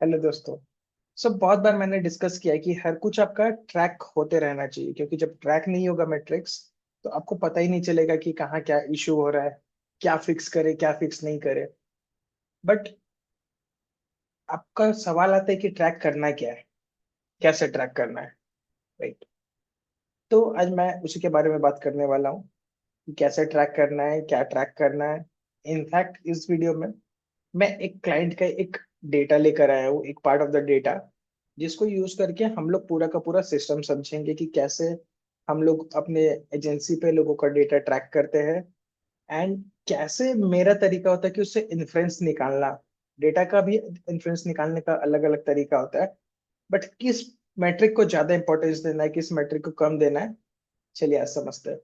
Hello दोस्तों। बहुत बार मैंने डिस्कस किया है कि हर कुछ आपका ट्रैक होते रहना चाहिए, क्योंकि जब ट्रैक नहीं होगा मैट्रिक्स, तो आपको पता ही नहीं चलेगा कि कहाँ क्या इशू हो रहा है, क्या फिक्स करे क्या फिक्स नहीं करे। बट आपका सवाल आता है कि ट्रैक करना क्या है, कैसे ट्रैक करना है, राइट? तो आज मैं उसी के बारे में बात करने वाला हूँ कि कैसे ट्रैक करना है, क्या ट्रैक करना है। इनफैक्ट इस वीडियो में मैं एक क्लाइंट का एक डेटा लेकर आया हूँ, एक पार्ट ऑफ द डेटा, जिसको यूज करके हम लोग पूरा का पूरा सिस्टम समझेंगे कि कैसे हम लोग अपने एजेंसी पे लोगों का डेटा ट्रैक करते हैं। एंड कैसे मेरा तरीका होता है कि उससे इन्फ्रेंस निकालना। डेटा का भी इन्फ्रेंस निकालने का अलग अलग तरीका होता है, बट किस मैट्रिक को ज्यादा इंपॉर्टेंस देना है, किस मैट्रिक को कम देना है, चलिए आज समझते हैं।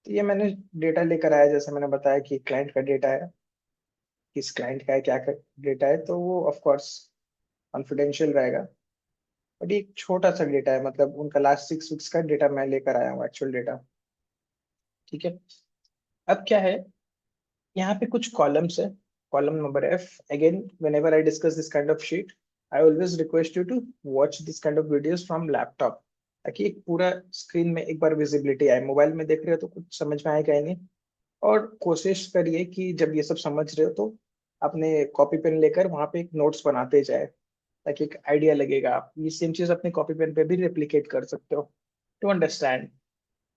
तो ये मैंने डेटा लेकर आया, जैसे मैंने बताया कि क्लाइंट का डेटा है। किस क्लाइंट का है, क्या डेटा है, तो वो ऑफ कोर्स कॉन्फिडेंशियल रहेगा। बट ये एक छोटा सा डेटा है, मतलब उनका लास्ट 6 वीक्स का डेटा मैं लेकर आया हूँ, एक्चुअल डेटा। ठीक है। अब क्या है, यहाँ पे कुछ कॉलम्स है। Column number F, again whenever I discuss this kind of sheet, I always request you to watch this kind of videos from laptop, ताकि एक पूरा स्क्रीन में एक बार विजिबिलिटी आए। मोबाइल में देख रहे हो तो कुछ समझ में आएगा ही नहीं। और कोशिश करिए कि जब ये सब समझ रहे हो तो अपने कॉपी पेन लेकर वहां पे एक नोट्स बनाते जाए, ताकि एक आइडिया लगेगा। आप ये सेम चीज अपने कॉपी पेन पे भी रेप्लिकेट कर सकते हो टू अंडरस्टैंड।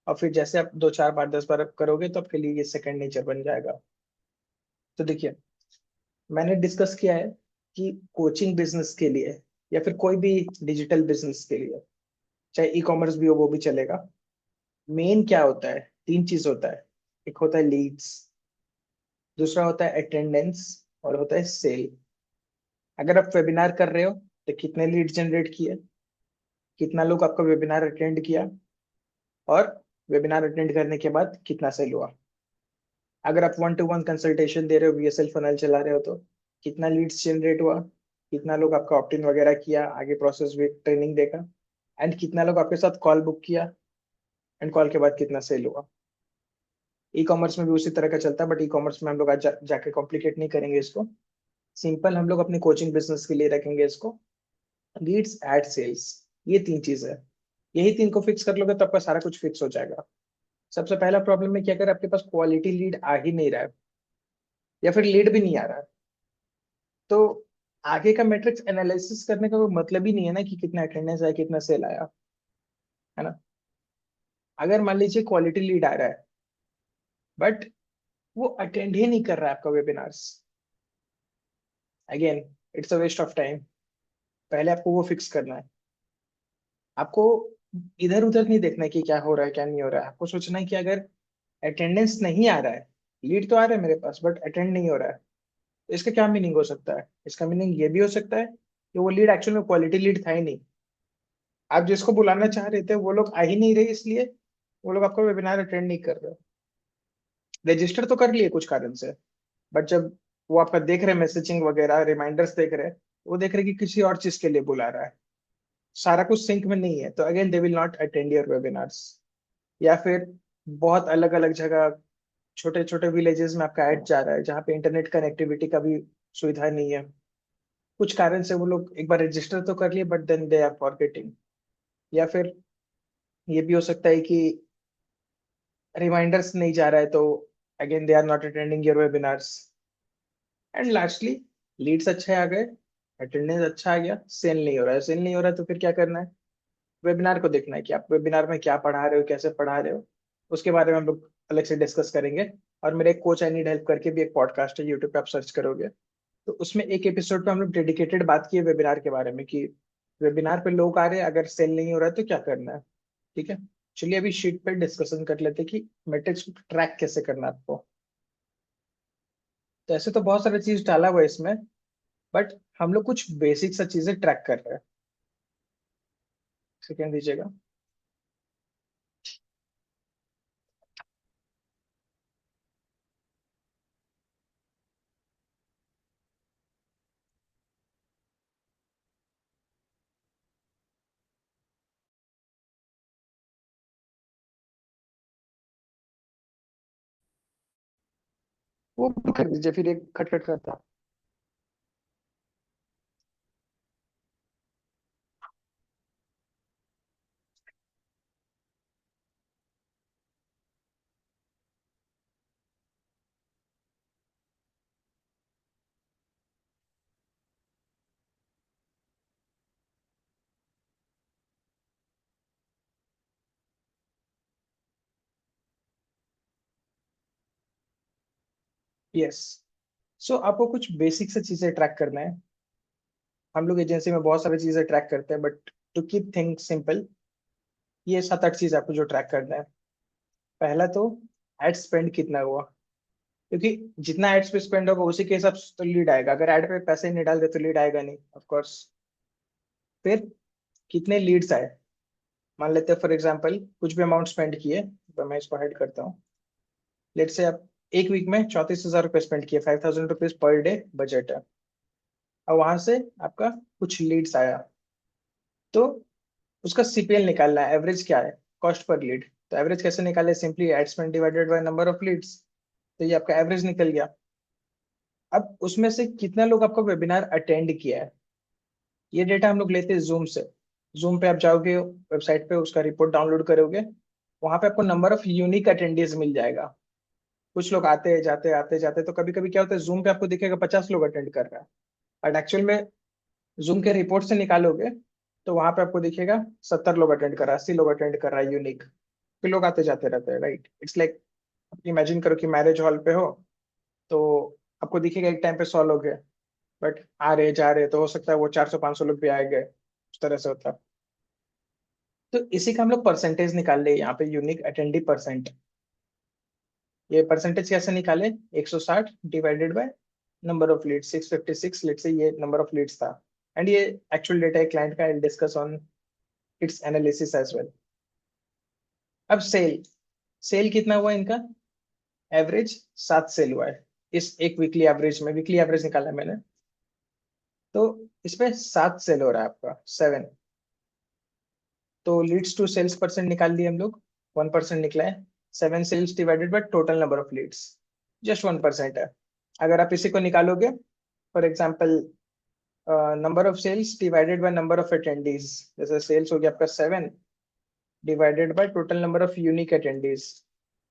और फिर जैसे आप 2 4 बार 10 बार करोगे तो आपके लिए ये सेकंड नेचर बन जाएगा। तो देखिए, मैंने डिस्कस किया है कि कोचिंग बिजनेस के लिए या फिर कोई भी डिजिटल बिजनेस के लिए, चाहे ई कॉमर्स भी हो वो भी चलेगा, मेन क्या होता है, 3 चीज होता है। एक होता है लीड्स, दूसरा होता है अटेंडेंस, और होता है सेल। अगर आप वेबिनार कर रहे हो तो कितने लीड जनरेट किए, कितना लोग आपका वेबिनार अटेंड किया, और वेबिनार अटेंड करने के बाद कितना सेल हुआ। अगर आप 1 to 1 कंसल्टेशन दे रहे हो, वीएसएल फनल चला रहे हो, तो कितना लीड्स जनरेट हुआ, कितना लोग आपका ऑप्टिन वगैरह किया, आगे प्रोसेस भी ट्रेनिंग देगा, एंड कितना लोग आपके साथ कॉल बुक किया, एंड कॉल के बाद कितना सेल हुआ। ई कॉमर्स में भी उसी तरह का चलता है, बट ई कॉमर्स में हम लोग आज जाके कॉम्प्लिकेट नहीं करेंगे इसको। सिंपल हम लोग अपनी कोचिंग बिजनेस के लिए रखेंगे इसको। लीड्स एड सेल्स, ये 3 चीज है। यही 3 को फिक्स कर लोगे तो आपका सारा कुछ फिक्स हो जाएगा। सबसे पहला प्रॉब्लम है कि अगर आपके पास क्वालिटी लीड आ ही नहीं रहा है, या फिर लीड भी नहीं आ रहा है, तो आगे का मैट्रिक्स एनालिसिस करने का कोई मतलब ही नहीं है ना, कि कितना अटेंडेंस आया कितना सेल आया, है ना। अगर मान लीजिए क्वालिटी लीड आ रहा है, बट वो अटेंड ही नहीं कर रहा है आपका webinars, again it's a waste of time. पहले आपको वो फिक्स करना है। आपको इधर उधर नहीं देखना है कि क्या हो रहा है क्या नहीं हो रहा है। आपको सोचना है कि अगर अटेंडेंस नहीं आ रहा है, लीड तो आ रहा है मेरे पास बट अटेंड नहीं हो रहा है, तो इसका क्या मीनिंग हो सकता है? इसका मीनिंग ये भी हो सकता है कि वो लीड एक्चुअल में क्वालिटी लीड था ही नहीं। आप जिसको बुलाना चाह रहे थे वो लोग आ ही नहीं रहे, इसलिए वो लोग आपका वेबिनार अटेंड नहीं कर रहे। रजिस्टर तो कर लिए कुछ कारण से, बट जब वो आपका देख रहे मैसेजिंग वगैरह रिमाइंडर्स देख रहे, वो देख रहे कि किसी और चीज के लिए बुला रहा है, सारा कुछ सिंक में नहीं है, तो again they will not attend your webinars. या फिर बहुत अलग अलग जगह, छोटे छोटे विलेजेस में आपका ऐड जा रहा है जहाँ पे इंटरनेट कनेक्टिविटी का भी सुविधा नहीं है। कुछ कारण से वो लोग एक बार रजिस्टर तो कर लिए but then they are forgetting. या फिर ये भी हो सकता है कि रिमाइंडर्स नहीं जा रहा है, तो again they are not attending your webinars. And lastly, leads अच्छे आ गए, अटेंडेंस अच्छा आ गया, सेल नहीं हो रहा है। सेल नहीं हो रहा है तो फिर क्या करना है? वेबिनार को देखना है कि आप वेबिनार में क्या पढ़ा रहे हो, कैसे पढ़ा रहे हो। उसके बारे में हम लोग अलग से डिस्कस करेंगे। और मेरे एक कोच आई नीड हेल्प करके भी एक पॉडकास्ट है, यूट्यूब पे आप सर्च करोगे तो उसमें एक एपिसोड पे हम लोग डेडिकेटेड बात किए वेबिनार के बारे में, कि वेबिनार पे लोग आ रहे हैं, अगर सेल नहीं हो रहा है तो क्या करना है। ठीक है। चलिए अभी शीट पे डिस्कशन कर लेते हैं कि मेट्रिक्स को ट्रैक कैसे करना है आपको। तो ऐसे तो बहुत सारी चीज डाला हुआ है इसमें, बट हम लोग कुछ बेसिक सा चीजें ट्रैक कर रहे हैं। सेकेंड दीजिएगा। वो कर दीजिए, फिर एक खटखट करता। यस। सो आपको कुछ बेसिक से चीजें ट्रैक करना है। हम लोग एजेंसी में बहुत सारी चीजें ट्रैक करते हैं, but to keep thing simple, ये 7-8 चीज आपको जो ट्रैक करना है। पहला तो एड स्पेंड कितना हुआ, क्योंकि जितना एड्स पे स्पेंड होगा उसी के हिसाब से तो लीड आएगा। अगर एड पे पैसे नहीं डाल दे तो लीड आएगा नहीं, ऑफ कोर्स। फिर कितने लीड्स आए, मान लेते हैं फॉर एग्जांपल कुछ भी अमाउंट स्पेंड किए, तो मैं इसको हाइड करता हूँ। लेट से आप एक वीक में 34,000 रुपये स्पेंड किए, 5,000 रुपीज पर डे बजट है। और वहां से आपका कुछ लीड्स आया, तो उसका सीपीएल निकालना है, एवरेज क्या है, कॉस्ट पर लीड। तो एवरेज कैसे निकाले, simply ad spend divided by number of leads. तो ये आपका एवरेज निकल गया। अब उसमें से कितना लोग आपका वेबिनार अटेंड किया है, ये डेटा हम लोग लेते हैं जूम से। जूम पे आप जाओगे, वेबसाइट पे उसका रिपोर्ट डाउनलोड करोगे, वहां पे आपको नंबर ऑफ यूनिक अटेंडेंस मिल जाएगा। कुछ लोग आते जाते, तो कभी कभी क्या होता है, जूम पे आपको दिखेगा 50 लोग अटेंड कर रहा है, बट एक्चुअल में जूम के रिपोर्ट से निकालोगे तो वहां पे आपको दिखेगा 70 लोग अटेंड कर रहा है, 80 लोग अटेंड कर रहा है यूनिक। फिर लोग आते जाते रहते हैं, राइट। इट्स लाइक इमेजिन करो कि मैरिज हॉल पे हो, तो आपको दिखेगा एक टाइम पे 100 लोग हैं, बट आ रहे जा रहे, तो हो सकता है वो 400-500 लोग भी आएंगे, उस तरह से होता है। तो इसी का हम लोग परसेंटेज निकाल ले यहाँ पे, यूनिक अटेंडी परसेंट। ये परसेंटेज कैसे निकाले, 160 divided by number of leads, 656, let's say ये नंबर ऑफ लीड्स था। एंड ये एक्चुअल डेटा है क्लाइंट का, I discuss on its analysis as well. अब सेल, सेल कितना हुआ इनका, एवरेज 7 सेल हुआ है इस एक वीकली एवरेज में। वीकली एवरेज निकाला है मैंने, तो इसमें 7 सेल हो रहा है आपका, 7। तो लीड्स टू सेल्स परसेंट निकाल लिए हम लोग, 1% निकला है। 7 sales divided by total number of leads, just 1% है। अगर आप इसी को निकालोगे, for example number of sales divided by number of attendees, जैसे सेल्स हो गया आपका 7 divided by total number of unique attendees,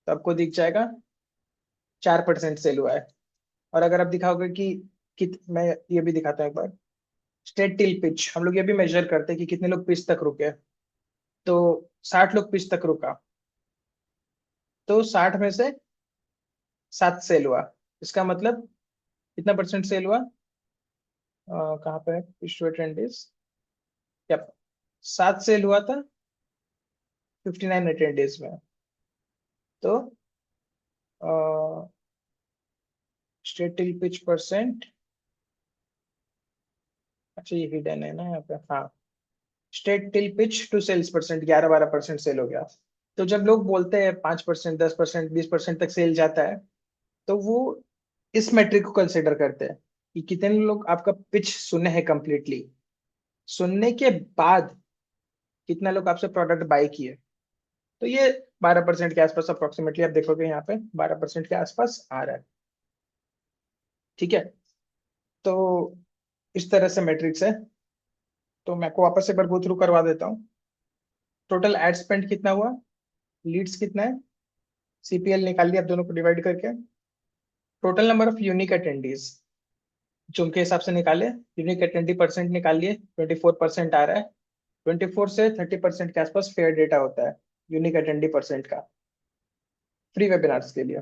तो आपको दिख जाएगा 4% सेल हुआ है। और अगर आप दिखाओगे कि मैं ये भी दिखाता हूँ एक बार, स्टेट टिल पिच हम लोग ये भी मेजर करते हैं कि कितने लोग पिच तक रुके। तो 60 लोग पिच तक रुका, तो 60 में से 7 सेल हुआ। इसका मतलब कितना परसेंट सेल हुआ, कहाँ पे है पिच टू अटेंडीज, क्या 7 सेल हुआ था 59 अटेंडीज में। तो स्टेट टिल पिच परसेंट, अच्छा ये हिडन है ना यहाँ पे, हाँ। State till pitch to sales percent, 11-12% sale हो गया। तो जब लोग बोलते हैं 5%, 10%, 20% तक सेल जाता है, तो वो इस मेट्रिक को कंसिडर करते हैं कि कितने लोग आपका पिच सुने हैं कंप्लीटली, सुनने के बाद कितना लोग आपसे प्रोडक्ट बाय किए। तो ये 12% के आसपास अप्रोक्सीमेटली आप देखोगे, यहाँ पे 12% के आसपास आ रहा है। ठीक है, तो इस तरह से मैट्रिक्स है। तो मैं आपको वापस से एक बार गो थ्रू करवा देता हूँ। टोटल एड स्पेंड कितना हुआ, लीड्स कितना है, सीपीएल निकाल लिया आप दोनों को डिवाइड करके। Total number of unique attendees जो उनके हिसाब से निकाले, यूनिक अटेंडी परसेंट निकाल लिए, 24% आ रहा है। 24 से 30% के आसपास फेयर डेटा होता है यूनिक अटेंडी परसेंट का, फ्री वेबिनार्स के लिए।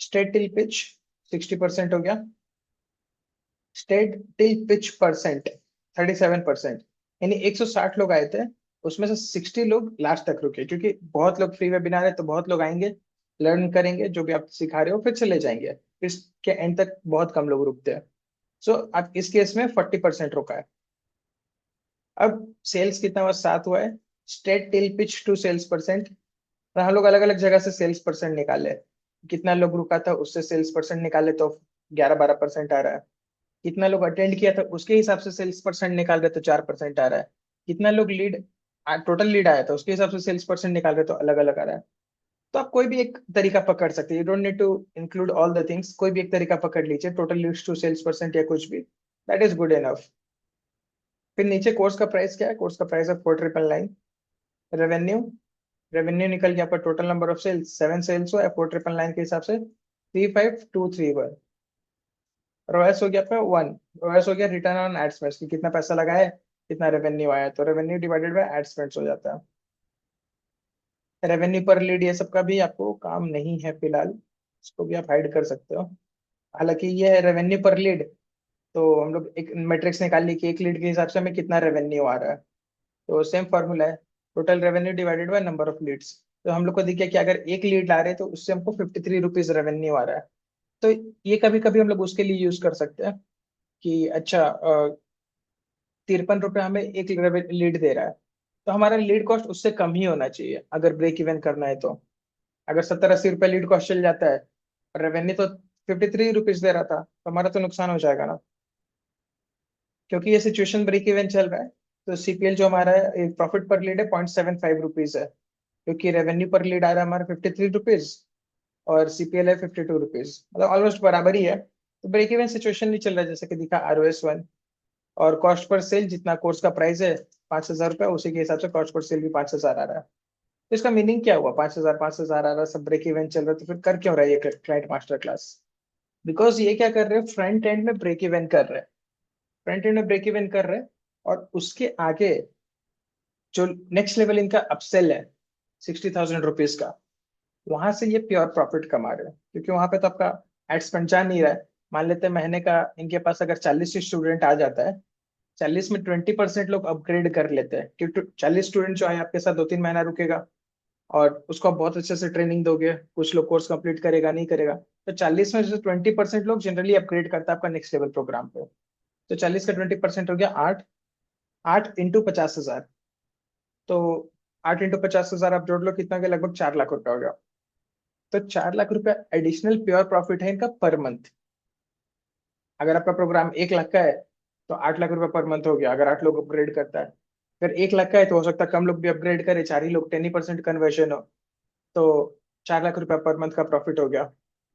स्टेट टिल पिच 60% हो गया, स्टेट टिल पिच परसेंट 37%, यानी 160 लोग आए थे, उसमें से 60 लोग लास्ट तक रुके, क्योंकि बहुत लोग फ्री वेबिनार है तो बहुत लोग आएंगे, लर्न करेंगे जो भी आप सिखा रहे हो, फिर चले जाएंगे। इसके एंड तक बहुत कम लोग रुकते हैं। सो अब इस केस में 40% रुका है। अब सेल्स कितना हुआ, 7 हुआ है। State till pitch to sales percent, हम लोग अलग अलग जगह से सेल्स परसेंट निकाले, कितना लोग रुका था उससे सेल्स परसेंट निकाले, तो 11-12% आ रहा है। कितना लोग अटेंड किया था उसके हिसाब से सेल्स परसेंट निकाल रहे तो 4% आ रहा है। कितना लोग लीड, टोटल लीड आया था उसके हिसाब से सेल्स परसेंट निकाल रहे तो अलग अलग आ रहा है। तो आप कोई भी एक तरीका पकड़ सकते हैं, you don't need to include all the things, कोई भी एक तरीका पकड़ लीजिए, total leads to sales percent या कुछ भी, दैट इज गुड इनफ। फिर नीचे कोर्स का प्राइस क्या है, कोर्स का प्राइस है 4,999। रेवेन्यू, रेवेन्यू निकल गया, पर total number of sales 7 sales हुआ है 4,999 के हिसाब से 35,231। रोएस हो गया आपका 1, रोएस हो गया रिटर्न ऑन एड स्पेंड्स कि कितना पैसा लगाया है, कितना रेवेन्यू आया, तो revenue divided bye add spends हो जाता है। रेवेन्यू पर लीड ये सब का भी आपको काम नहीं है फिलहाल, इसको भी आप हाइड कर सकते हो। हालांकि ये है रेवेन्यू पर लीड, तो हम लोग एक मैट्रिक्स निकाल ली कि एक लीड के हिसाब से हमें कितना रेवेन्यू आ रहा है। तो सेम फॉर्मूला है, total revenue divided by number of leads. तो हम लोग को दिखा कि अगर एक लीड ला रहे हैं तो उससे हमको 53 रुपीज रेवेन्यू आ रहा है। तो ये कभी कभी हम लोग उसके लिए यूज कर सकते हैं कि अच्छा 53 रुपये हमें एक लीड दे रहा है, तो हमारा लीड कॉस्ट उससे कम ही होना चाहिए अगर ब्रेक इवन करना है तो। अगर 70-80 रुपये लीड कॉस्ट चल जाता है और रेवेन्यू तो 53 रुपीज दे रहा था, तो हमारा तो नुकसान हो जाएगा ना। क्योंकि ये सिचुएशन ब्रेक इवन चल रहा है, तो सीपीएल जो हमारा है प्रॉफिट पर लीड है 0.75 रुपीज है, क्योंकि रेवेन्यू पर लीड आ रहा है हमारा 53 रुपीज और सीपीएल है 52 रुपीज, मतलब ऑलमोस्ट बराबर ही है। तो ब्रेक इवन सिचुएशन नहीं चल रहा है, जैसे कि दिखा ROS 1। और कॉस्ट पर सेल जितना कोर्स का प्राइस है 5,000 रुपये, उसी के हिसाब से कॉस्ट पर सेल भी 5,000 आ रहा है। तो इसका मीनिंग क्या हुआ, 5,000 5,000 आ रहा है, सब ब्रेक इवन चल रहा है, तो फिर कर क्यों रहा है ये क्लाइंट मास्टर क्लास? बिकॉज ये क्या कर रहे हैं, फ्रंट एंड में ब्रेक इवन कर रहे हैं, फ्रंट एंड में ब्रेक इवन कर रहे हैं, और उसके आगे जो नेक्स्ट लेवल इनका अपसेल है 60,000 रुपीज का, वहां से ये प्योर प्रॉफिट कमा रहे हैं, क्योंकि वहां पे तो आपका एड स्पेंड जा नहीं रहा है। मान लेते हैं महीने का इनके पास अगर 40 स्टूडेंट आ जाता है, 40 में 20% लोग अपग्रेड कर लेते हैं, क्योंकि 40 स्टूडेंट जो आए आपके साथ 2-3 महीना रुकेगा और उसको आप बहुत अच्छे से ट्रेनिंग दोगे, कुछ लोग कोर्स कंप्लीट करेगा नहीं करेगा, तो 40 में से 20% लोग जनरली अपग्रेड करता है आपका नेक्स्ट लेवल प्रोग्राम पे। तो 40 का 20% हो गया 8, 8 × 50,000। तो 8 × 50,000 आप जोड़ लो कितना हो गया, लगभग 4 लाख रुपया हो गया। तो 4 लाख रुपया एडिशनल प्योर प्रॉफिट है इनका पर मंथ। अगर आपका प्रोग्राम 1 लाख का है तो 8 लाख रुपया पर मंथ हो गया, अगर 8 लोग अपग्रेड करता है। फिर 1 लाख का है तो हो सकता है कम लोग भी अपग्रेड करे, 4 ही लोग, 10% कन्वर्जन हो, तो 4 लाख रुपया पर मंथ का प्रॉफिट हो गया।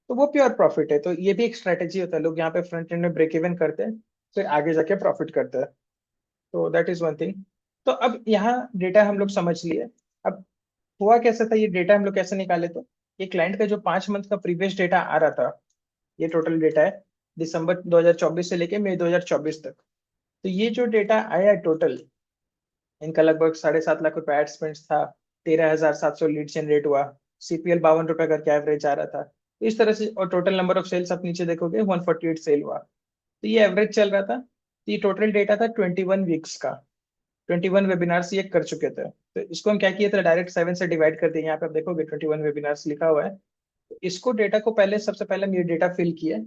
तो वो प्योर प्रॉफिट है। तो ये भी एक स्ट्रेटेजी होता है, लोग यहाँ पे फ्रंट एंड में ब्रेक इवन करते हैं, फिर आगे जाके प्रॉफिट करते हैं। तो दैट इज वन थिंग। तो अब यहाँ डेटा हम लोग समझ लिए। अब हुआ कैसा था, ये डेटा हम लोग कैसे निकाले, तो ये क्लाइंट का जो 5 मंथ का प्रीवियस डेटा आ रहा था, ये टोटल डेटा है दिसंबर 2024 से लेके मई 2024 तक। तो ये जो डेटा आया टोटल, इनका लगभग 7.5 लाख रुपए एड स्पेंड था, 13,700 लीड जनरेट हुआ, सीपीएल 52 रुपए करके एवरेज आ रहा था। तो इस तरह से, और टोटल नंबर ऑफ सेल्स आप नीचे देखोगे 148 सेल हुआ, तो ये एवरेज चल रहा था। तो ये टोटल डेटा था 21 वीक्स का, 21 वेबिनार्स ये कर चुके थे। तो इसको हम क्या किए थे, डायरेक्ट 7 से डिवाइड कर दिए, यहाँ पे आप देखोगे 21 वेबिनार्स लिखा हुआ है। तो इसको डेटा को पहले, सबसे पहले हम ये डेटा फिल किए,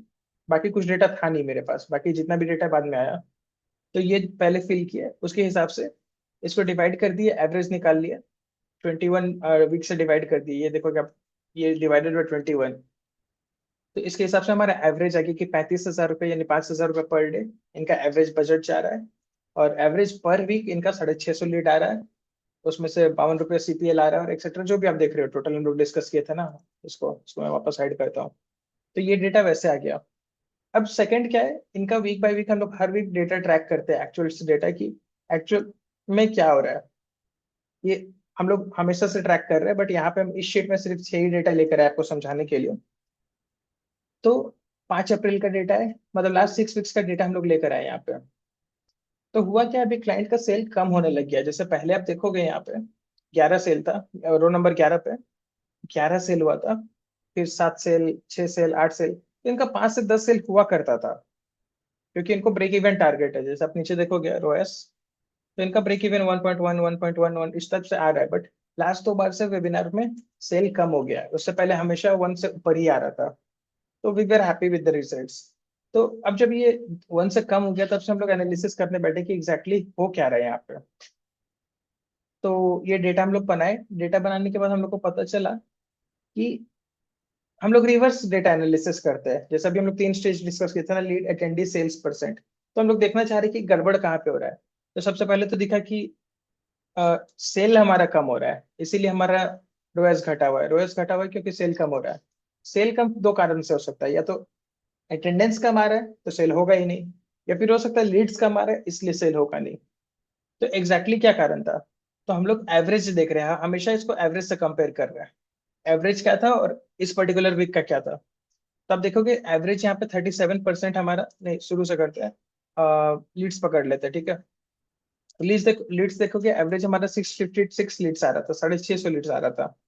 बाकी कुछ डेटा था नहीं मेरे पास, बाकी जितना भी डेटा बाद में आया, तो ये पहले फिल किया, उसके हिसाब से इसको डिवाइड कर दिए, एवरेज निकाल लिया, 21 वीक से डिवाइड कर दिए, ये देखो कि आप, ये डिवाइडेड बाई 21। तो इसके हिसाब से हमारा एवरेज आ गया कि 35,000 रुपये यानी 5,000 रुपये पर डे इनका एवरेज बजट जा रहा है। और एवरेज पर वीक इनका 650 लीड आ रहा है, उसमें से 52 रुपये सीपीएल आ रहा है, और एक्सेट्रा जो भी आप देख रहे हो टोटल हम लोग डिस्कस किए थे ना, इसको इसको मैं वापस हाइड करता हूँ। तो ये डेटा वैसे आ गया। अब सेकंड क्या है, इनका वीक बाय वीक हम लोग हर वीक डेटा ट्रैक करते हैं, एक्चुअल डेटा की एक्चुअल में क्या हो रहा है, ये हम लोग हमेशा से ट्रैक कर रहे हैं, बट यहाँ पे हम इस शीट में सिर्फ 6 ही डेटा लेकर आए आपको समझाने के लिए। तो 5 अप्रैल का डेटा है, मतलब लास्ट 6 वीक्स का डेटा हम लोग लेकर आए यहाँ पे। तो हुआ क्या, अभी क्लाइंट का सेल कम होने लग गया, जैसे पहले आप देखोगे यहाँ पे 11 सेल था, रो नंबर 11 पे 11 सेल हुआ था, फिर 7 सेल, 6 सेल, 8 सेल, तो इनका 5 से 10 सेल हुआ करता था, क्योंकि इनको ब्रेक इवन टारगेट है, जैसे आप नीचे देखोगे रोएस, तो इनका ब्रेक इवन 1.1 1.11 इस टाइप से आ रहा है। बट लास्ट 2 बार से वेबिनार में सेल कम हो गया है, उससे पहले हमेशा 1 से ऊपर ही आ रहा था। तो we were happy with the results. तो अब जब ये 1 से कम हो गया, तब से हम लोग एनालिसिस करने बैठे कि एग्जैक्टली हो क्या रहा है यहाँ पे। तो ये डेटा हम लोग बनाए, डेटा बनाने के बाद हम लोग को पता चला कि हम लोग रिवर्स डेटा एनालिसिस करते हैं, जैसे अभी हम लोग 3 स्टेज डिस्कस किए थे ना, लीड, अटेंडी, सेल्स परसेंट। तो हम लोग देखना चाह रहे हैं कि गड़बड़ कहाँ पे हो रहा है। तो सबसे पहले तो दिखा कि सेल हमारा कम हो रहा है, इसीलिए हमारा रोएस घटा हुआ है, रोएस घटा हुआ है क्योंकि सेल कम हो रहा है। सेल कम दो कारण से हो सकता है, या तो अटेंडेंस कम आ रहा है तो सेल होगा ही नहीं, या फिर हो सकता है लीड्स कम आ रहा है इसलिए सेल होगा नहीं। तो क्या कारण था? तो हम लोग एवरेज देख रहे हैं, हमेशा इसको एवरेज से कंपेयर कर रहे हैं। एवरेज क्या था और इस पर्टिकुलर वीक का क्या था। तो आप देखोगे एवरेज यहाँ पे 37% हमारा, नहीं शुरू से करते हैं, लीड्स पकड़ लेते हैं, ठीक है। लीड्स देखोगे एवरेज हमारा 656 लीड्स आ रहा था, 650 लीड्स आ रहा था।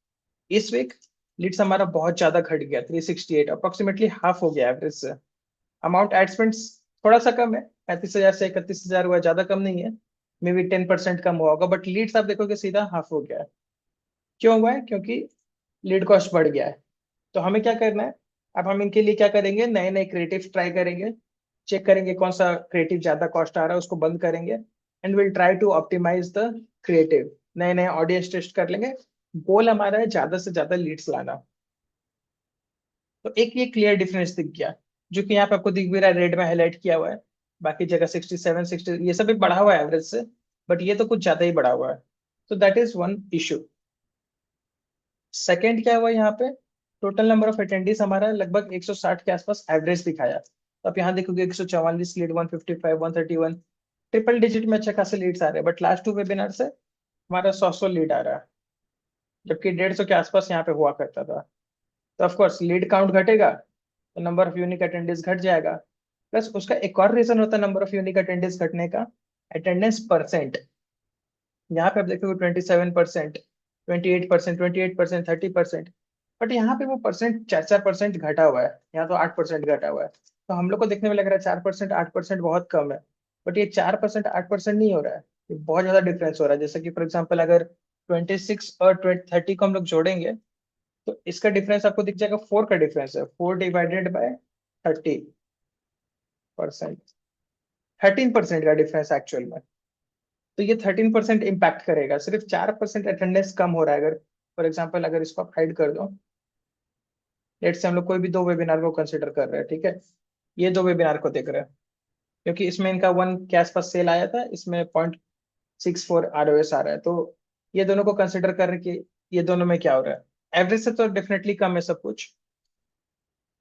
इस वीक लीड्स हमारा बहुत ज्यादा घट गया, 368, अप्रोक्सीमेटली हाफ हो गया एवरेज से। अमाउंट एड स्पेंड थोड़ा सा कम है, 35,000 से 31,000 हुआ, ज्यादा कम नहीं है। मे बी 10% कम हुआ होगा, बट लीड्स आप देखोगे सीधा हाफ हो गया है। क्यों हुआ है? क्योंकि लीड कॉस्ट बढ़ गया है। तो हमें क्या करना है, अब हम इनके लिए क्या करेंगे, नए नए क्रिएटिव ट्राई करेंगे। चेक करेंगे कौन सा क्रिएटिव ज्यादा कॉस्ट आ रहा है, उसको बंद करेंगे, and will try to optimise the creative. नए नए ऑडियंस टेस्ट कर लेंगे। गोल हमारा है ज्यादा से ज्यादा लीड्स लाना। तो एक ये क्लियर डिफरेंस दिख गया, जो कि यहाँ पे आपको दिख भी रहा है, रेड में हाईलाइट किया हुआ है। बाकी जगह 67 60 ये सब भी बढ़ा हुआ है एवरेज से, बट ये तो कुछ ज्यादा ही बढ़ा हुआ है। तो that is one issue. Second क्या हुआ यहाँ पे, टोटल नंबर ऑफ अटेंडीज हमारा लगभग 160 के आसपास एवरेज दिखाया। तो आप यहाँ देखोगे 144 लीड, 155, 131, ट्रिपल डिजिट में अच्छे खासे लीड्स आ रहे हैं। बट लास्ट टू वेबिनार से हमारा 100 लीड आ रहा है, जबकि 150 के आसपास यहाँ पे हुआ करता था। तो ऑफकोर्स लीड काउंट घटेगा तो नंबर ऑफ यूनिक अटेंडेंस घट जाएगा। प्लस उसका एक और रीजन होता है नंबर ऑफ यूनिक अटेंडेंस घटने का, अटेंडेंस परसेंट। यहाँ पे आप देखोगे 27%, 28%, 28%, 30%। बट यहाँ पे वो परसेंट 4-4% घटा हुआ है, यहाँ तो 8% घटा हुआ है। तो हम लोग को देखने में लग रहा है 4%, 8% बहुत कम है। बट ये 4%, 8% नहीं हो रहा है, ये बहुत ज्यादा डिफरेंस हो रहा है। जैसे कि फॉर एग्जाम्पल अगर 26 और 30 को हम लोग जोड़ेंगे, तो इसका डिफरेंस आपको दिख जाएगा, 4 का डिफरेंस है, 4 डिवाइडेड बाय 30%, 13% का डिफरेंस एक्चुअल में। तो ये 13% इम्पैक्ट करेगा, सिर्फ 4% अटेंडेंस कम हो रहा है। अगर फॉर एग्जाम्पल अगर इसको आप हाइड कर दो, लेट से हम लोग कोई भी दो वेबिनार को कंसिडर कर रहे हैं, ठीक है। ये दो वेबिनार को देख रहे हैं, क्योंकि इसमें इनका 1 के आसपास सेल आया था, इसमें 0.64 ROS आ रहा है। तो ये दोनों को कंसिडर कर रहे कि ये दोनों में क्या हो रहा है। एवरेज से तो डेफिनेटली कम है सब कुछ,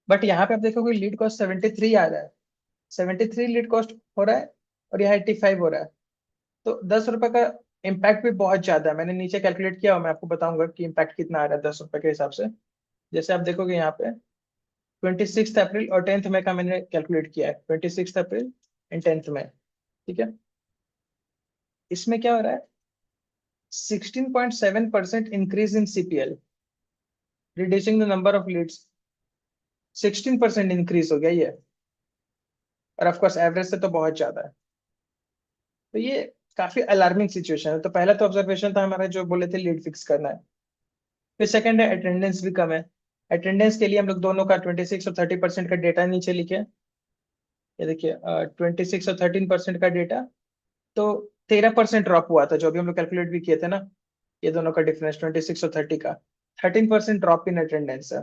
बट यहाँ पे आप देखोगे लीड कॉस्ट 73 आ रहा है, 73 लीड कॉस्ट हो रहा है, और यहाँ 85 हो रहा है। तो 10 रुपए का इम्पैक्ट भी बहुत ज्यादा है। मैंने नीचे कैलकुलेट किया और मैं आपको बताऊंगा कि इम्पैक्ट कितना आ रहा है 10 रुपए के हिसाब से। जैसे आप देखोगे यहाँ पे 26 अप्रैल और 10 मई का मैंने कैलकुलेट किया है, 26 अप्रैल एंड 10 मई, ठीक है। इसमें क्या हो रहा है, 16.7% increase in CPL, reducing the number of leads, 16% increase हो गया ये। और ऑफकोर्स एवरेज से तो बहुत ज्यादा है। तो ये काफी अलार्मिंग सिचुएशन है। तो पहला तो ऑब्जर्वेशन था हमारा, जो बोले थे लीड फिक्स करना है। फिर सेकंड है अटेंडेंस भी कम है। अटेंडेंस के लिए हम लोग दोनों का 26 और 30% का डेटा नीचे लिखे। ये देखिए 26 और 13% का डेटा। तो 13% ड्रॉप हुआ था, जो अभी हम लोग कैलकुलेट भी किए थे ना, ये दोनों का डिफरेंस 26 और 30 का, 13% ड्रॉप इन अटेंडेंस है।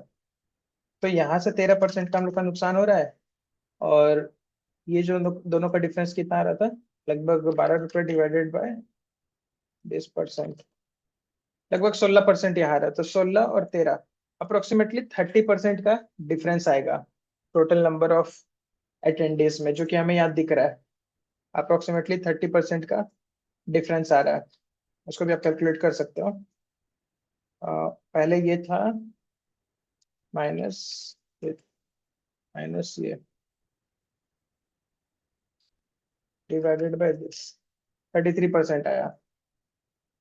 तो यहाँ से 13% का हम लोग का नुकसान हो रहा है। और ये जो दोनों का डिफरेंस कितना आ रहा था, लगभग 12 रुपये डिवाइडेड बाय 20%, लगभग 16% यहाँ आ रहा है। तो 16 और 13, अप्रोक्सीमेटली 30% का डिफरेंस आएगा टोटल नंबर ऑफ अटेंडेंस में, जो कि हमें यहाँ दिख रहा है। अप्रोक्सीमेटली 30% का डिफरेंस आ रहा है। उसको भी आप कैलकुलेट कर सकते हो। पहले ये था माइनस माइनस ये डिवाइडेड बाय दिस, 33% आया।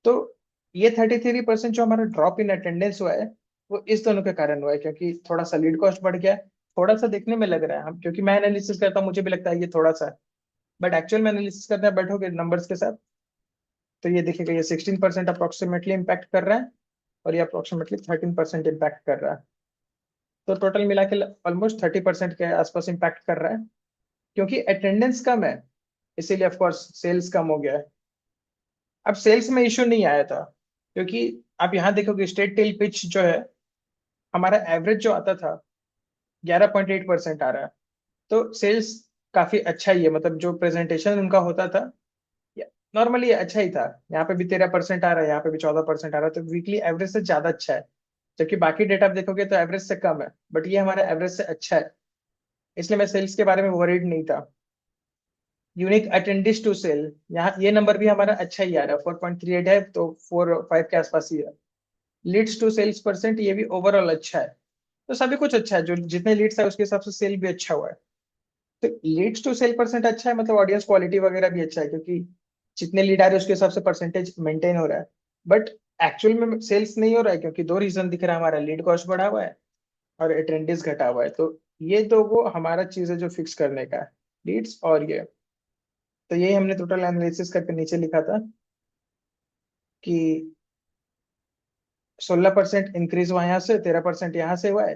तो ये 33% जो हमारा ड्रॉप इन अटेंडेंस हुआ है, वो इस दोनों के कारण हुआ है, क्योंकि थोड़ा सा लीड कॉस्ट बढ़ गया है। थोड़ा सा देखने में लग रहा है, हम क्योंकि मैं एनालिसिस करता हूँ मुझे भी लगता है ये थोड़ा सा है, बट एक्चुअल में एनालिसिस करने बैठोगे नंबर्स के साथ, तो ये देखिएगा ये 16% अप्रोक्सीमेटली इम्पैक्ट कर रहा है, और ये अप्रोक्सीमेटली 13% इम्पैक्ट कर रहा है। तो टोटल मिला के ऑलमोस्ट 30% के आसपास इम्पैक्ट कर रहा है। क्योंकि अटेंडेंस कम है, इसीलिए ऑफकोर्स सेल्स कम हो गया है। अब सेल्स में इश्यू नहीं आया था, क्योंकि आप यहाँ देखोगे स्ट्रेट टेल पिच जो है, हमारा एवरेज जो आता था 11.8% आ रहा है। तो सेल्स काफी अच्छा ही है, मतलब जो प्रेजेंटेशन उनका होता था नॉर्मली अच्छा ही था। यहाँ पे भी 13% आ रहा है, यहाँ पे भी 14% आ रहा है, तो वीकली एवरेज से ज्यादा अच्छा है। जबकि बाकी डेटा आप देखोगे तो एवरेज से कम है, बट ये हमारा एवरेज से अच्छा है, इसलिए मैं सेल्स के बारे में वरीड नहीं था। यूनिक अटेंडिस टू सेल, यहाँ ये नंबर भी हमारा अच्छा ही आ रहा है, 4.38 है, तो 4 5 के आसपास ही है। लीड्स टू सेल्स परसेंट, ये भी ओवरऑल अच्छा है। तो सभी कुछ अच्छा है, जो जितने लीड्स है उसके हिसाब से सेल भी अच्छा हुआ है। तो लीड्स टू सेल परसेंट अच्छा है, मतलब ऑडियंस क्वालिटी वगैरह भी अच्छा है, क्योंकि जितने लीड आ रहे हैं उसके हिसाब से परसेंटेज मेंटेन हो रहा है। बट एक्चुअल में सेल्स नहीं हो रहा है, क्योंकि दो रीजन दिख रहा है, हमारा लीड कॉस्ट बढ़ा हुआ है और अटेंडेंस घटा हुआ है। तो ये दो वो हमारा चीज है जो फिक्स करने का है, लीड्स और ये। तो यही हमने टोटल एनालिसिस करके नीचे लिखा था कि 16% इंक्रीज हुआ यहाँ से, 13% यहाँ से हुआ है,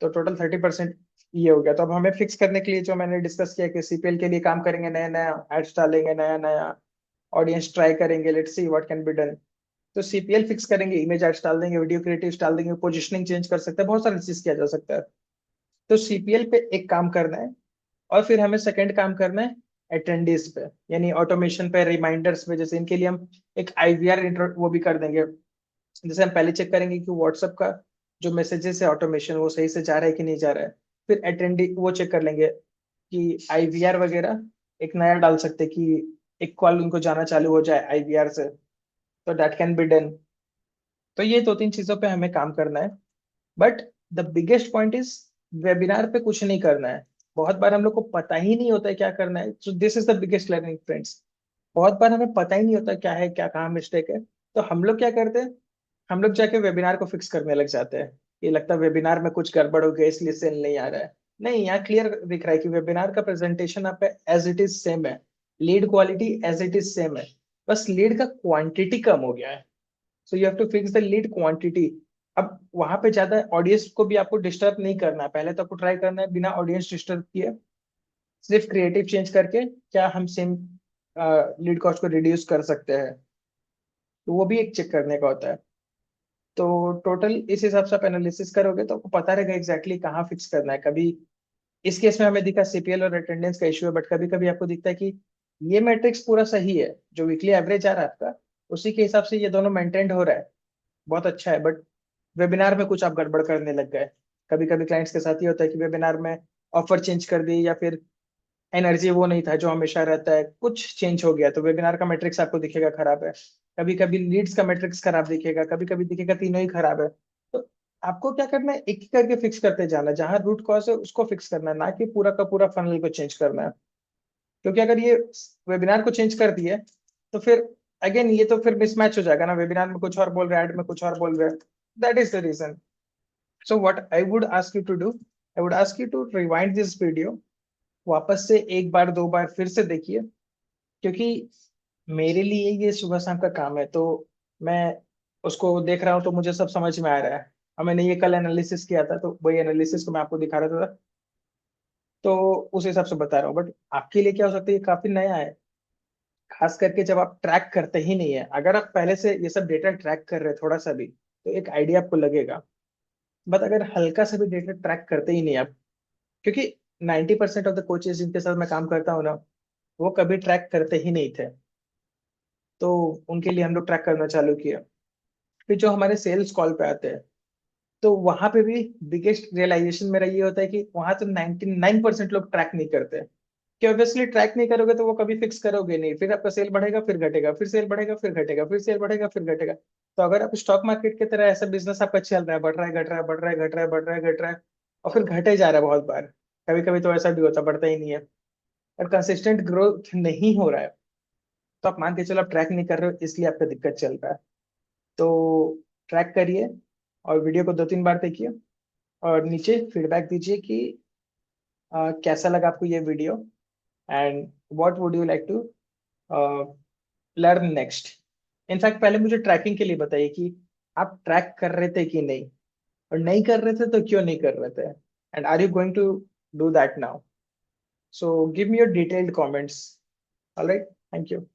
तो टोटल 30% ये हो गया। तो अब हमें फिक्स करने के लिए जो मैंने डिस्कस किया कि सीपीएल के लिए काम करेंगे, नया नया एड्स डालेंगे, नया नया ऑडियंस ट्राई करेंगे, let's see what can be done. तो सीपीएल फिक्स करेंगे, इमेज एड्स डाल देंगे, वीडियो क्रिएटिव्स डाल देंगे, पोजिशनिंग चेंज कर सकते हैं, बहुत सारी चीज किया जा सकता है। तो सीपीएल पे एक काम करना है, और फिर हमें सेकंड काम करना है अटेंडीज पे, यानी ऑटोमेशन पे, रिमाइंडर्स पे। जैसे इनके लिए हम एक आईवीआर वो भी कर देंगे। जैसे हम पहले चेक करेंगे कि व्हाट्सएप का जो मैसेजेस है ऑटोमेशन वो सही से जा रहा है कि नहीं जा रहा है। फिर अटेंडी वो चेक कर लेंगे कि आईवीआर वगैरह एक नया डाल सकते हैं कि एक कॉल उनको जाना चालू हो जाए आईवीआर से, तो दैट कैन बी डन। तो ये दो तीन चीजों पे हमें काम करना है। But the biggest point is, webinar पे कुछ नहीं करना है। बहुत बार हम लोग को पता ही नहीं होता है क्या करना है, so this is the biggest learning friends. बहुत बार हमें पता ही नहीं होता क्या है, क्या कहाँ मिस्टेक है। तो हम लोग क्या करते हैं, हम लोग जाके वेबिनार को फिक्स करने लग जाते हैं। ये लगता है वेबिनार में कुछ गड़बड़ हो गया इसलिए सेल नहीं आ रहा है। नहीं, यहाँ क्लियर दिख रहा है कि वेबिनार का प्रेजेंटेशन आप एज इट इज सेम है, lead quality as it is same है, बस लीड का क्वांटिटी कम हो गया है। So you have to fix the lead quantity. अब वहां पे ज्यादा ऑडियंस को भी आपको डिस्टर्ब नहीं करना है, पहले तो आपको ट्राई करना है बिना ऑडियंस डिस्टर्ब किए, सिर्फ क्रिएटिव चेंज करके क्या हम सेम लीड कॉस्ट को रिड्यूस कर सकते हैं। तो वो भी एक चेक करने का होता है। तो टोटल इस हिसाब से आप एनालिसिस करोगे तो आपको पता रहेगा एग्जैक्टली कहाँ फिक्स करना है। कभी इस केस में हमें दिखा सीपीएल और अटेंडेंस का इशू है, बट कभी कभी आपको दिखता है कि ये मैट्रिक्स पूरा सही है, जो वीकली एवरेज आ रहा है आपका, उसी के हिसाब से ये दोनों मेंटेन्ड हो रहा है, बहुत अच्छा है। बट वेबिनार में कुछ आप गड़बड़ करने लग गए। कभी कभी क्लाइंट्स के साथ ही होता है कि वेबिनार में ऑफर चेंज कर दी, या फिर एनर्जी वो नहीं था जो हमेशा रहता है, कुछ चेंज हो गया, तो वेबिनार का मैट्रिक्स आपको दिखेगा खराब है। कभी कभी लीड्स का मैट्रिक्स खराब दिखेगा, कभी कभी दिखेगा तीनों ही खराब है। तो आपको क्या करना है, एक एक करके फिक्स करते जाना है, जहां रूट कॉज है उसको फिक्स करना है, ना कि पूरा का पूरा फनल को चेंज करना है। क्योंकि अगर ये वेबिनार को चेंज कर दिए तो फिर अगेन ये तो फिर मिसमैच हो जाएगा ना, वेबिनार में कुछ और बोल रहे हैं, ऐड में कुछ और बोल रहे हैं। That is the reason. So what I would ask you to do, I would ask you to rewind this video, वापस से एक बार दो बार फिर से देखिए, क्योंकि मेरे लिए ये सुबह शाम का काम है, तो मैं उसको देख रहा हूँ तो मुझे सब समझ में आ रहा है। और मैंने ये कल एनालिसिस किया था, तो वही एनालिसिस को मैं आपको दिखा रहा था, तो उस हिसाब से बता रहा हूँ। बट आपके लिए क्या हो सकता है, ये काफी नया है, खास करके जब आप ट्रैक करते ही नहीं है। अगर आप पहले से ये सब डेटा ट्रैक कर रहे हैं थोड़ा सा भी, तो एक आइडिया आपको लगेगा। बट अगर हल्का सा भी डेटा ट्रैक करते ही नहीं आप, क्योंकि 90% ऑफ द कोचेज जिनके साथ मैं काम करता हूँ ना, वो कभी ट्रैक करते ही नहीं थे। तो उनके लिए हम लोग ट्रैक करना चालू किया। फिर जो हमारे सेल्स कॉल पे आते हैं, तो वहां पे भी बिगेस्ट रियलाइजेशन मेरा ये होता है कि वहां तो 99% लोग ट्रैक नहीं करते। कि ऑब्वियसली ट्रैक नहीं करोगे तो वो कभी फिक्स करोगे नहीं, फिर आपका सेल बढ़ेगा फिर घटेगा, फिर सेल बढ़ेगा फिर घटेगा, फिर सेल बढ़ेगा फिर घटेगा। तो अगर आप स्टॉक मार्केट की तरह ऐसा बिजनेस आपका चल रहा है, बढ़ रहा है घट रहा है, बढ़ रहा है घट रहा है, बढ़ रहा है घट रहा है, और फिर घटे जा रहा है बहुत बार, कभी कभी तो ऐसा भी होता है बढ़ता ही नहीं है, और कंसिस्टेंट ग्रोथ नहीं हो रहा है, तो आप मान के चलो आप ट्रैक नहीं कर रहे हो, इसलिए आपका दिक्कत चल रहा है। तो ट्रैक करिए, और वीडियो को 2 3 बार देखिए, और नीचे फीडबैक दीजिए कि कैसा लगा आपको ये video, and what would you like to learn next. In fact पहले मुझे ट्रैकिंग के लिए बताइए कि आप ट्रैक कर रहे थे कि नहीं, और नहीं कर रहे थे तो क्यों नहीं कर रहे थे, and are you going to do that now. So give me your detailed comments. Alright, thank you.